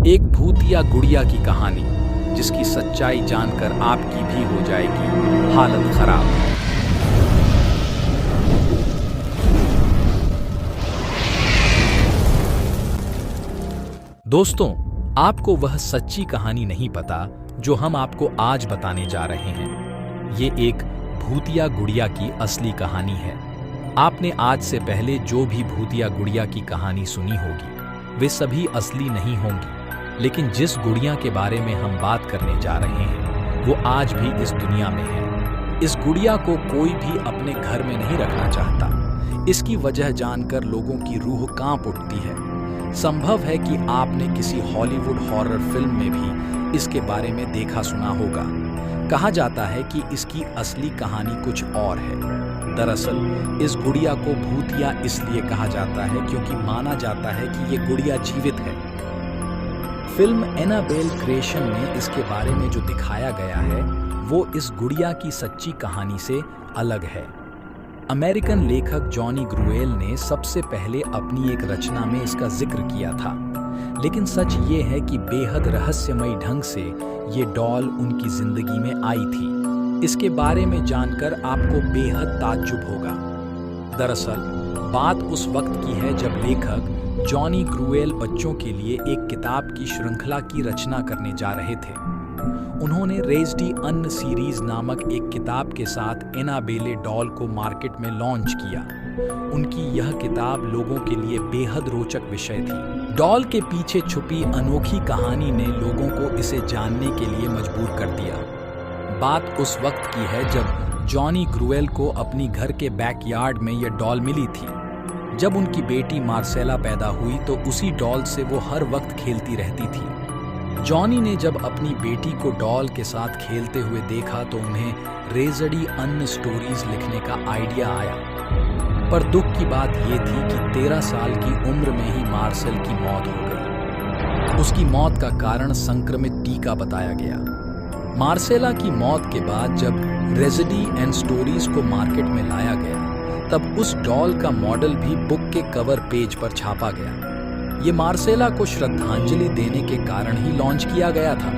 एक भूत या गुड़िया की कहानी जिसकी सच्चाई जानकर आपकी भी हो जाएगी हालत खराब। दोस्तों, आपको वह सच्ची कहानी नहीं पता जो हम आपको आज बताने जा रहे हैं। ये एक भूतिया गुड़िया की असली कहानी है। आपने आज से पहले जो भी भूतिया गुड़िया की कहानी सुनी होगी वे सभी असली नहीं होंगी, लेकिन जिस गुड़िया के बारे में हम बात करने जा रहे हैं वो आज भी इस दुनिया में है। इस गुड़िया को कोई भी अपने घर में नहीं रखना चाहता। इसकी वजह जानकर लोगों की रूह कांप उठती है। संभव है कि आपने किसी हॉलीवुड हॉरर फिल्म में भी इसके बारे में देखा सुना होगा। कहा जाता है कि इसकी असली कहानी कुछ और है। दरअसल इस गुड़िया को भूतिया इसलिए कहा जाता है क्योंकि माना जाता है कि ये गुड़िया जीवित है। फिल्म एनाबेल क्रिएशन में इसके बारे में जो दिखाया गया है वो इस गुड़िया की सच्ची कहानी से अलग है। अमेरिकन लेखक जॉनी ग्रुएल ने सबसे पहले अपनी एक रचना में इसका जिक्र किया था, लेकिन सच ये है कि बेहद रहस्यमयी ढंग से ये डॉल उनकी जिंदगी में आई थी। इसके बारे में जानकर आपको बेहद ताज्जुब होगा। दरअसल बात उस वक्त की है जब लेखक जॉनी ग्रुएल बच्चों के लिए एक किताब की श्रृंखला की रचना करने जा रहे थे। उन्होंने रेज्ड अन सीरीज नामक एक किताब के साथ एनाबेले डॉल को मार्केट में लॉन्च किया। उनकी यह किताब लोगों के लिए बेहद रोचक विषय थी। डॉल के पीछे छुपी अनोखी कहानी ने लोगों को इसे जानने के लिए मजबूर कर दिया। बात उस वक्त की है जब जॉनी ग्रुएल को अपनी घर के बैकयार्ड में यह डॉल मिली थी। जब उनकी बेटी मार्सेला पैदा हुई तो उसी डॉल से वो हर वक्त खेलती रहती थी। जॉनी ने जब अपनी बेटी को डॉल के साथ खेलते हुए देखा तो उन्हें रेज्ड अन स्टोरीज लिखने का आइडिया आया। पर दुख की बात ये थी कि 13 साल की उम्र में ही मार्सेल की मौत हो गई। उसकी मौत का कारण संक्रमित टीका बताया गया। मार्सेला की मौत के बाद जब रेज्ड एन स्टोरीज को मार्केट में लाया गया तब उस डॉल का मॉडल भी बुक के कवर पेज पर छापा गया। ये मार्सेला को श्रद्धांजलि देने के कारण ही लॉन्च किया गया था।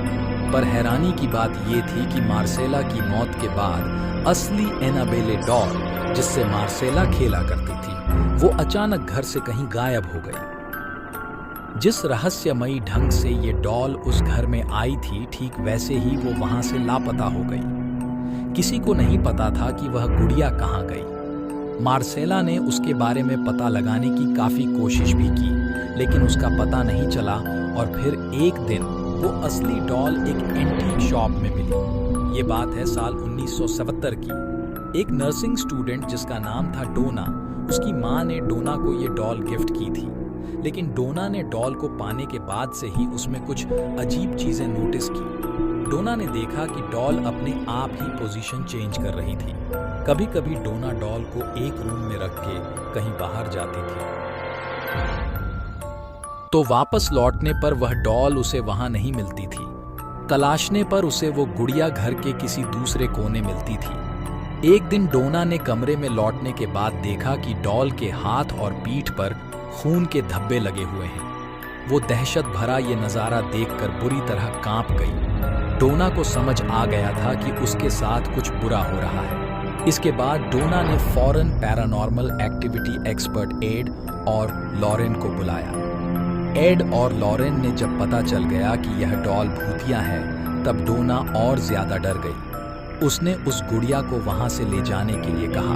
पर हैरानी की बात ये थी कि मार्सेला की मौत के बाद असली एनाबेले डॉल जिससे मार्सेला खेला करती थी वो अचानक घर से कहीं गायब हो गई। जिस रहस्यमयी ढंग से ये डॉल उस घर में आई थी ठीक वैसे ही वो वहां से लापता हो गई। किसी को नहीं पता था कि वह गुड़िया कहाँ गई। मार्सेला ने उसके बारे में पता लगाने की काफी कोशिश भी की, लेकिन उसका पता नहीं चला और फिर एक दिन वो असली डॉल एक एंटीक शॉप में मिली। ये बात है साल 1970 की। एक नर्सिंग स्टूडेंट जिसका नाम था डोना, उसकी माँ ने डोना को ये डॉल गिफ्ट की थी। लेकिन डोना ने डॉल को पाने के बाद से ही उसमें कुछ अजीब चीजें नोटिस की। डोना ने देखा कि डॉल अपने आप ही पोजीशन चेंज कर रही थी। कभी कभी डोना डॉल को एक रूम में रख के कहीं बाहर जाती थी, तो वापस लौटने पर वह डॉल उसे वहां नहीं मिलती थी। तलाशने पर उसे वो गुड़िया घर के किसी दूसरे कोने मिलती थी। एक दिन डोना ने कमरे में लौटने के बाद देखा कि डॉल के हाथ और पीठ पर खून के धब्बे लगे हुए हैं। वो दहशत भरा ये नजारा देखकर बुरी तरह कांप गई। डोना को समझ आ गया था कि उसके साथ कुछ बुरा हो रहा है। इसके बाद डोना ने फौरन पैरानॉर्मल एक्टिविटी एक्सपर्ट एड और लॉरेन को बुलाया। एड और लॉरेन ने जब पता चल गया कि यह डॉल भूतिया है तब डोना और ज्यादा डर गई। उसने उस गुड़िया को वहां से ले जाने के लिए कहा।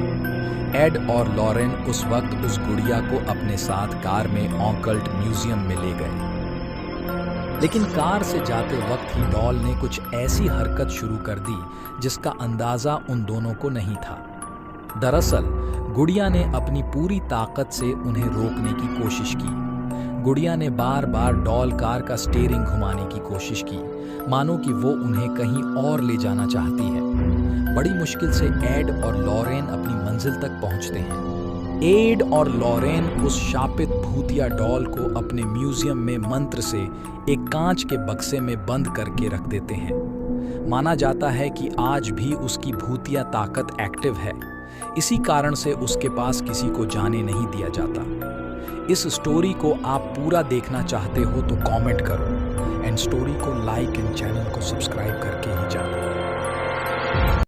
एड और लॉरेन उस वक्त उस गुड़िया को अपने साथ कार में ऑकल्ट म्यूजियम में ले गए। लेकिन कार से जाते वक्त ही डॉल ने कुछ ऐसी हरकत शुरू कर दी जिसका अंदाजा उन दोनों को नहीं था। दरअसल गुड़िया ने अपनी पूरी ताकत से उन्हें रोकने की कोशिश की। गुड़िया ने बार बार डॉल कार का स्टीयरिंग घुमाने की कोशिश की, मानो कि वो उन्हें कहीं और ले जाना चाहती है। बड़ी मुश्किल से एड और लॉरेन अपनी मंजिल तक पहुंचते हैं। एड और लॉरेन उस शापित भूतिया डॉल को अपने म्यूजियम में मंत्र से एक कांच के बक्से में बंद करके रख देते हैं। माना जाता है कि आज भी उसकी भूतिया ताकत एक्टिव है। इसी कारण से उसके पास किसी को जाने नहीं दिया जाता। इस स्टोरी को आप पूरा देखना चाहते हो तो कमेंट करो। एंड स्टोरी को लाइक एंड चैनल को सब्सक्राइब करके